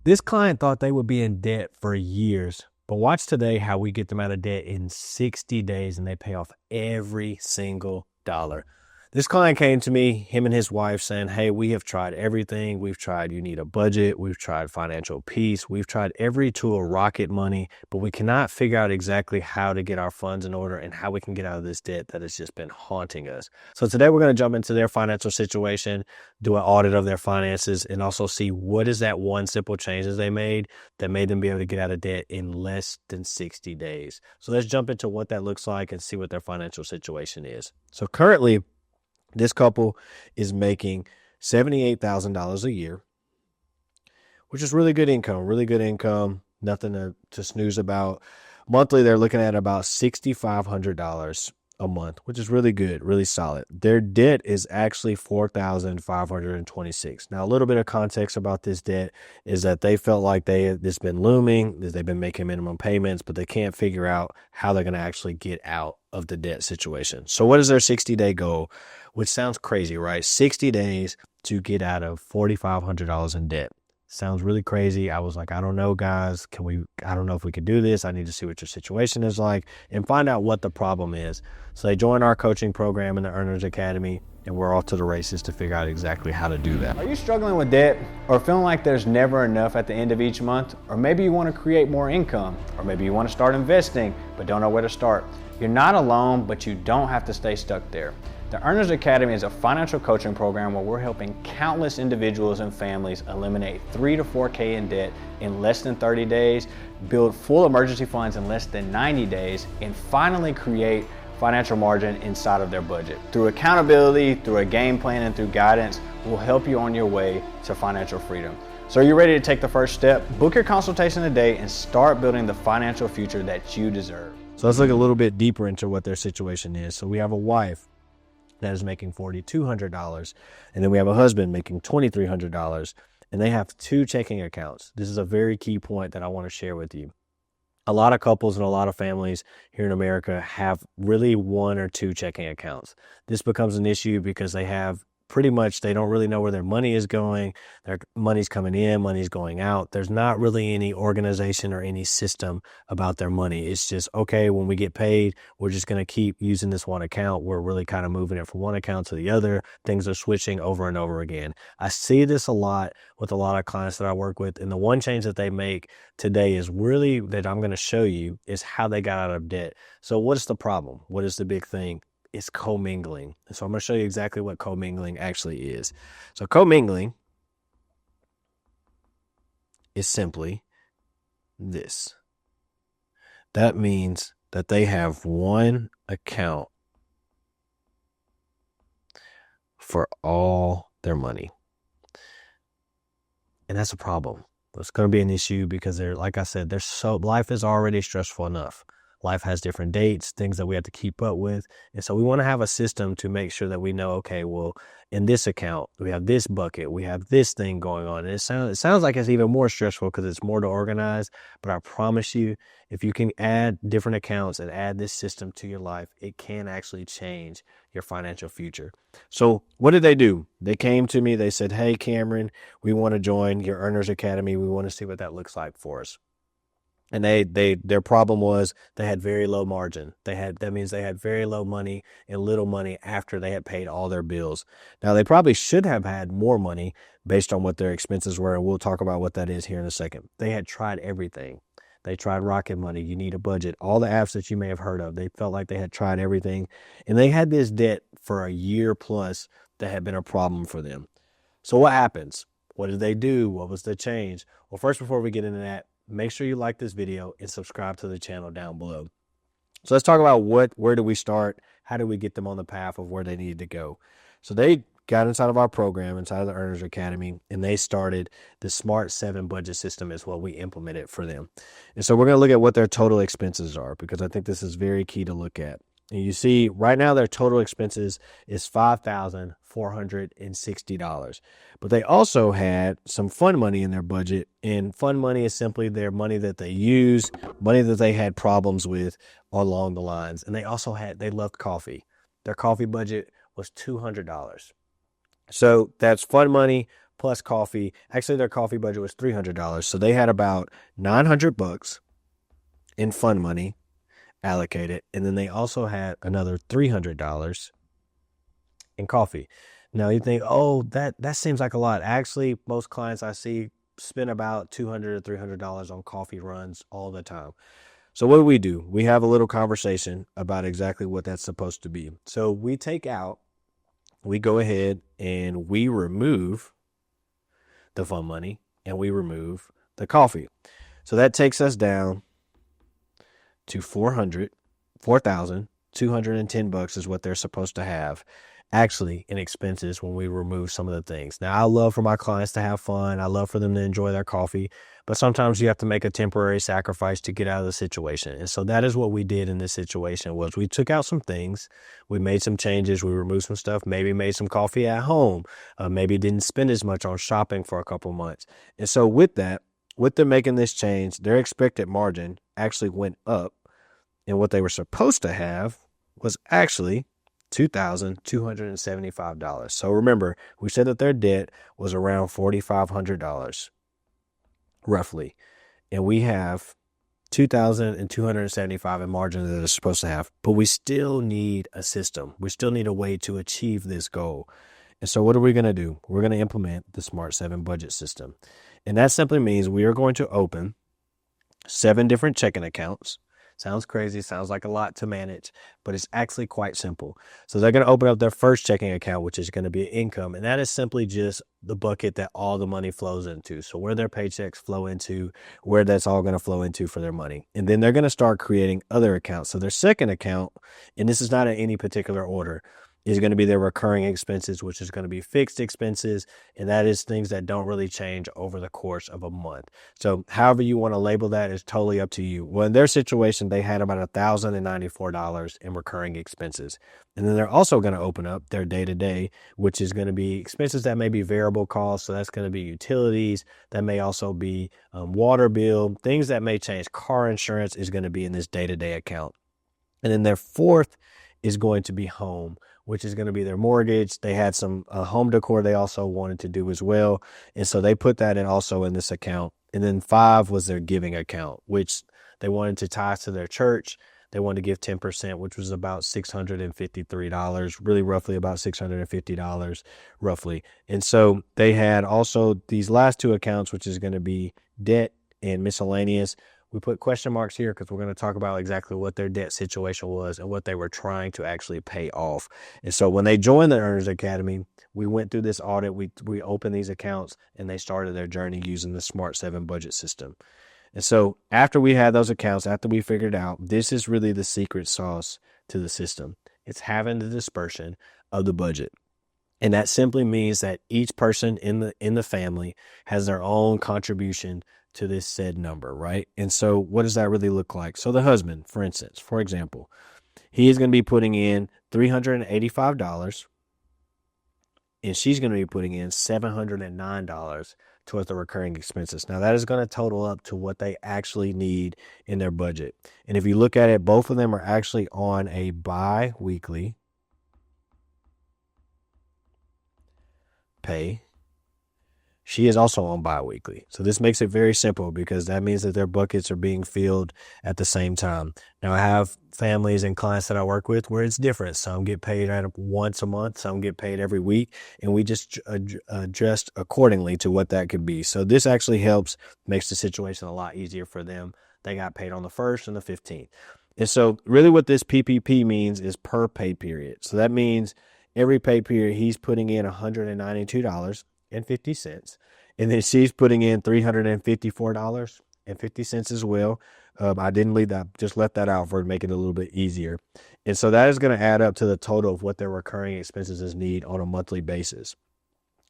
This client thought they would be in debt for years, but watch today how we get them out of debt in 60 days and they pay off every single dollar. This client came to me, him and his wife, saying, hey, we have tried everything. We've tried You Need a Budget. We've tried Financial Peace. We've tried every tool, Rocket Money, but we cannot figure out exactly how to get our funds in order and how we can get out of this debt that has just been haunting us. So today we're going to jump into their financial situation, do an audit of their finances, and also see what is that one simple change that they made that made them be able to get out of debt in less than 60 days. So let's jump into what that looks like and see what their financial situation is. So currently, this couple is making $78,000 a year, which is really good income, nothing to snooze about. Monthly, they're looking at about $6,500 a month, which is really good, really solid. Their debt is actually $4,526. Now, a little bit of context about this debt is that they felt like it's been looming, they've been making minimum payments, but they can't figure out how they're going to actually get out of the debt situation. So what is their 60-day goal? Which sounds crazy, right? 60 days to get out of $4,500 in debt. Sounds really crazy. I was like, I don't know, guys. I don't know if we can do this. I need to see what your situation is like and find out what the problem is. So they joined our coaching program in the Earners Academy, and we're off to the races to figure out exactly how to do that. Are you struggling with debt or feeling like there's never enough at the end of each month? Or maybe you want to create more income, or maybe you want to start investing but don't know where to start. You're not alone, but you don't have to stay stuck there. The Earners Academy is a financial coaching program where we're helping countless individuals and families eliminate $3,000 to $4,000 in debt in less than 30 days, build full emergency funds in less than 90 days, and finally create financial margin inside of their budget. Through accountability, through a game plan, and through guidance, we'll help you on your way to financial freedom. So are you ready to take the first step? Book your consultation today and start building the financial future that you deserve. So let's look a little bit deeper into what their situation is. So we have a wife that is making $4,200, and then we have a husband making $2,300, and they have 2 checking accounts. This is a very key point that I want to share with you. A lot of couples and a lot of families here in America have really 1 or 2 checking accounts. This becomes an issue because they don't really know where their money is going. Their money's coming in, money's going out. There's not really any organization or any system about their money. It's just, okay, when we get paid, we're just going to keep using this one account. We're really kind of moving it from one account to the other. Things are switching over and over again. I see this a lot with a lot of clients that I work with. And the one change that they make today is really that I'm going to show you is how they got out of debt. So what is the problem? What is the big thing? It's commingling. So I'm going to show you exactly what commingling actually is. So commingling is simply this. That means that they have one account for all their money. And that's a problem. It's going to be an issue because like I said, life is already stressful enough. Life has different dates, things that we have to keep up with. And so we want to have a system to make sure that we know, okay, well, in this account, we have this bucket, we have this thing going on. And it sounds like it's even more stressful because it's more to organize. But I promise you, if you can add different accounts and add this system to your life, it can actually change your financial future. So what did they do? They came to me, they said, hey, Cameron, we want to join your Earners Academy. We want to see what that looks like for us. And their problem was they had very low margin. That means they had very low money and little money after they had paid all their bills. Now they probably should have had more money based on what their expenses were. And we'll talk about what that is here in a second. They had tried everything. They tried Rocket Money, You Need a Budget, all the apps that you may have heard of. They felt like they had tried everything. And they had this debt for a year plus that had been a problem for them. So what happens? What did they do? What was the change? Well, first, before we get into that, make sure you like this video and subscribe to the channel down below. So let's talk about where do we start? How do we get them on the path of where they need to go? So they got inside of our program, inside of the Earners Academy, and they started the Smart 7 budget system is what we implemented for them. And so we're going to look at what their total expenses are because I think this is very key to look at. And you see right now their total expenses is $5,460. But they also had some fun money in their budget. And fun money is simply their money that they use, money that they had problems with along the lines. And they loved coffee. Their coffee budget was $200. So that's fun money plus coffee. Actually, their coffee budget was $300. So they had about $900 in fund money allocated. And then they also had another $300 in coffee. Now you think, oh, that seems like a lot. Actually, most clients I see spend about $200 to $300 on coffee runs all the time. So what do? We have a little conversation about exactly what that's supposed to be. So we go ahead and we remove the fund money and we remove the coffee. So that takes us down to $4,210 is what they're supposed to have actually in expenses when we remove some of the things. Now, I love for my clients to have fun. I love for them to enjoy their coffee, but sometimes you have to make a temporary sacrifice to get out of the situation. And so that is what we did in this situation was we took out some things, we made some changes, we removed some stuff, maybe made some coffee at home, maybe didn't spend as much on shopping for a couple months. And so with them making this change, their expected margin actually went up, and what they were supposed to have was actually $2,275. So remember, we said that their debt was around $4,500 roughly, and we have $2,275 in margin that they're supposed to have, but we still need a system. We still need a way to achieve this goal. And so what are we going to do? We're going to implement the Smart 7 budget system. And that simply means we are going to open 7 different checking accounts. Sounds crazy, sounds like a lot to manage, but it's actually quite simple. So they're going to open up their first checking account, which is going to be income. And that is simply just the bucket that all the money flows into. So where their paychecks flow into, where that's all going to flow into for their money. And then they're going to start creating other accounts. So their second account, and this is not in any particular order, is going to be their recurring expenses, which is going to be fixed expenses. And that is things that don't really change over the course of a month. So however you want to label that is totally up to you. Well, in their situation, they had about $1,094 in recurring expenses. And then they're also going to open up their day-to-day, which is going to be expenses that may be variable costs. So that's going to be utilities. That may also be water bill, things that may change. Car insurance is going to be in this day-to-day account. And then their fourth is going to be home, which is going to be their mortgage. They had some home decor they also wanted to do as well. And so they put that in also in this account. And then 5 was their giving account, which they wanted to tie to their church. They wanted to give 10%, which was about $653, really roughly about $650 roughly. And so they had also these last 2 accounts, which is going to be debt and miscellaneous. We put question marks here because we're going to talk about exactly what their debt situation was and what they were trying to actually pay off. And so when they joined the Earners Academy, we went through this audit. We opened these accounts and they started their journey using the Smart 7 budget system. And so after we had those accounts, after we figured out, this is really the secret sauce to the system. It's having the dispersion of the budget. And that simply means that each person in the family has their own contribution to this said number, right? And so what does that really look like? So the husband, for example, he is going to be putting in $385 and she's going to be putting in $709 towards the recurring expenses. Now that is going to total up to what they actually need in their budget. And if you look at it, both of them are actually on a bi-weekly pay. She is also on bi-weekly. So this makes it very simple because that means that their buckets are being filled at the same time. Now I have families and clients that I work with where it's different. Some get paid once a month, some get paid every week, and we just adjust accordingly to what that could be. So this actually makes the situation a lot easier for them. They got paid on the 1st and the 15th. And so really what this PPP means is per pay period. So that means every pay period he's putting in $192.50. And then she's putting in $354.50 as well. I didn't leave that, just left that out for to make it a little bit easier. And so that is going to add up to the total of what their recurring expenses need on a monthly basis.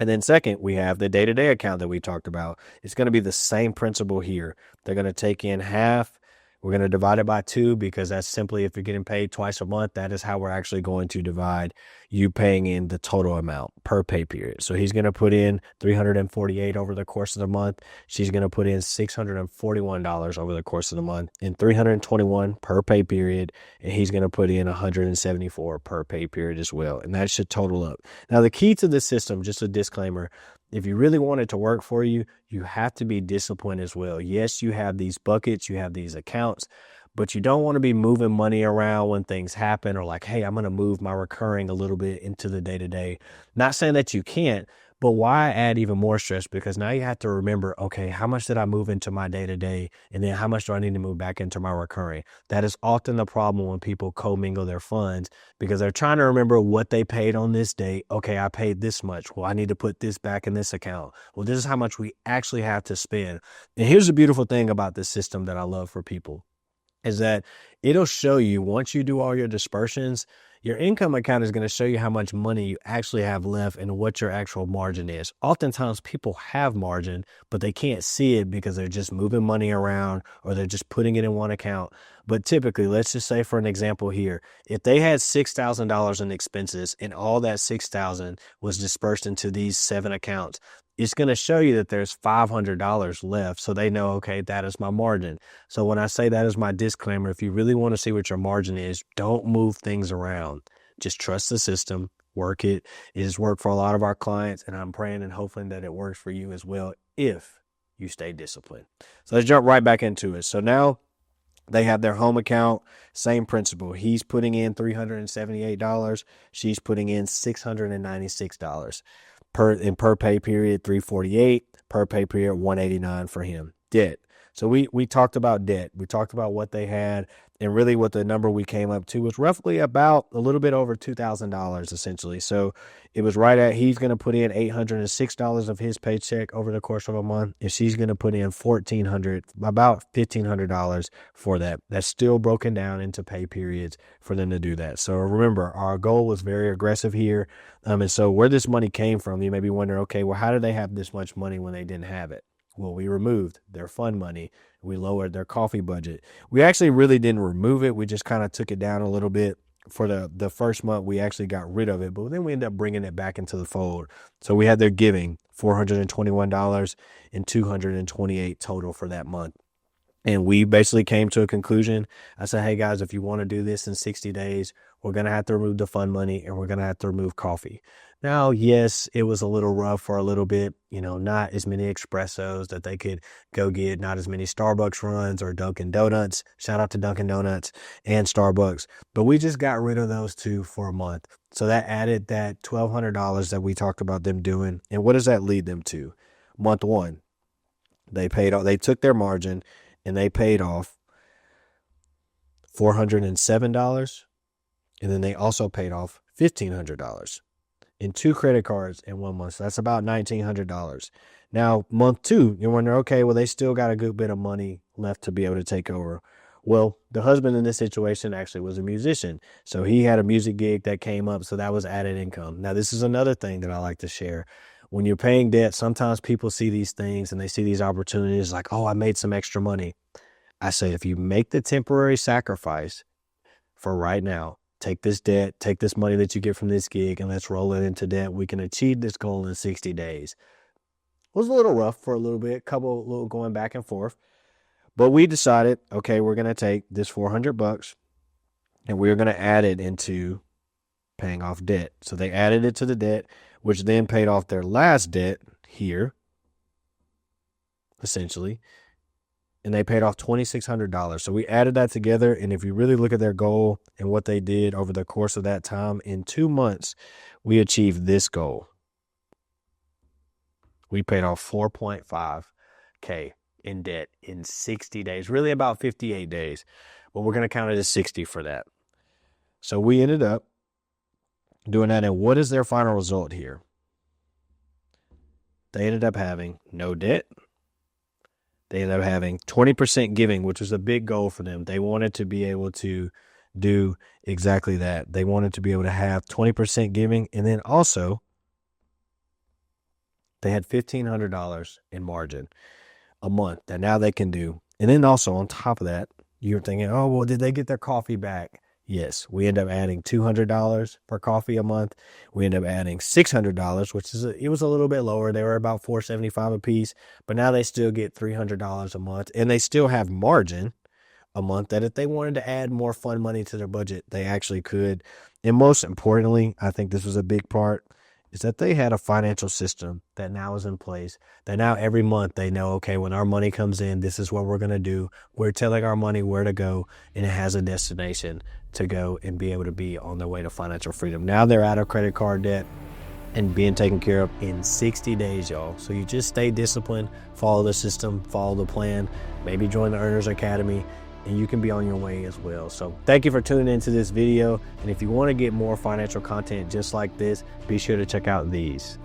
And then second, we have the day-to-day account that we talked about. It's going to be the same principle here. They're going to take in half. We're going to divide it by 2 because that's simply if you're getting paid twice a month, that is how we're actually going to divide you paying in the total amount per pay period. So he's going to put in $348 over the course of the month. She's going to put in $641 over the course of the month and $321 per pay period. And he's going to put in $174 per pay period as well. And that should total up. Now, the key to this system, just a disclaimer, if you really want it to work for you, you have to be disciplined as well. Yes, you have these buckets, you have these accounts, but you don't want to be moving money around when things happen, or like, hey, I'm going to move my recurring a little bit into the day to day. Not saying that you can't, but why add even more stress? Because now you have to remember, okay, how much did I move into my day to day? And then how much do I need to move back into my recurring? That is often the problem when people commingle their funds, because they're trying to remember what they paid on this date. Okay, I paid this much. Well, I need to put this back in this account. Well, this is how much we actually have to spend. And here's the beautiful thing about this system that I love for people, is that it'll show you, once you do all your dispersions, your income account is going to show you how much money you actually have left and what your actual margin is. Oftentimes people have margin, but they can't see it because they're just moving money around or they're just putting it in one account. But typically, let's just say for an example here, if they had $6,000 in expenses and all that $6,000 was dispersed into these 7 accounts, it's going to show you that there's $500 left. So they know, okay, that is my margin. So when I say that is my disclaimer, if you really want to see what your margin is, don't move things around. Just trust the system, work it. It has worked for a lot of our clients, and I'm praying and hoping that it works for you as well if you stay disciplined. So let's jump right back into it. So now they have their home account, same principle. He's putting in $378. She's putting in $696. Per pay period, $348, per pay period, $189 for him. Debt. So we talked about debt. We talked about what they had, and really what the number we came up to was roughly about a little bit over $2,000 essentially. So it was right at, he's going to put in $806 of his paycheck over the course of a month, and she's going to put in about $1,500 for that. That's still broken down into pay periods for them to do that. So remember, our goal was very aggressive here. And so where this money came from, you may be wondering, okay, well, how did they have this much money when they didn't have it? Well, we removed their fund money. We lowered their coffee budget. We actually really didn't remove it. We just kind of took it down a little bit. For the first month, we actually got rid of it, but then we ended up bringing it back into the fold. So we had their giving, $421 and $228 total for that month. And we basically came to a conclusion. I said, hey guys, if you want to do this in 60 days, we're going to have to remove the fund money and we're going to have to remove coffee. Now, yes, it was a little rough for a little bit, not as many espressos that they could go get, not as many Starbucks runs or Dunkin' Donuts. Shout out to Dunkin' Donuts and Starbucks. But we just got rid of those 2 for a month. So that added that $1,200 that we talked about them doing. And what does that lead them to? Month 1, they took their margin and they paid off $407. And then they also paid off $1,500 in 2 credit cards in 1 month. So that's about $1,900. Now, month 2, you're wondering, okay, well, they still got a good bit of money left to be able to take over. Well, the husband in this situation actually was a musician. So he had a music gig that came up. So that was added income. Now, this is another thing that I like to share. When you're paying debt, sometimes people see these things and they see these opportunities like, oh, I made some extra money. I say, if you make the temporary sacrifice for right now, take this debt, take this money that you get from this gig, and let's roll it into debt. We can achieve this goal in 60 days. It was a little rough for a little bit, little going back and forth. But we decided, okay, we're going to take this $400 and we're going to add it into paying off debt. So they added it to the debt, which then paid off their last debt here, essentially. And they paid off $2,600. So we added that together. And if you really look at their goal and what they did over the course of that time, in 2 months, we achieved this goal. We paid off $4.5K in debt in 60 days, really about 58 days. But we're going to count it as 60 for that. So we ended up doing that. And what is their final result here? They ended up having no debt. They ended up having 20% giving, which was a big goal for them. They wanted to be able to do exactly that. They wanted to be able to have 20% giving. And then also, they had $1,500 in margin a month that now they can do. And then also on top of that, you're thinking, oh, well, did they get their coffee back? Yes, we end up adding $200 per coffee a month. We end up adding $600, which it was a little bit lower. They were about $475 a piece, but now they still get $300 a month, and they still have margin a month that if they wanted to add more fund money to their budget, they actually could. And most importantly, I think this was a big part, is that they had a financial system that now is in place, that now every month they know, okay, when our money comes in, this is what we're going to do. We're telling our money where to go, and it has a destination to go and be able to be on their way to financial freedom. Now they're out of credit card debt and being taken care of in 60 days, y'all. So you just stay disciplined, follow the system, follow the plan, maybe join the Earners Academy, and you can be on your way as well. So thank you for tuning into this video. And if you want to get more financial content just like this, be sure to check out these.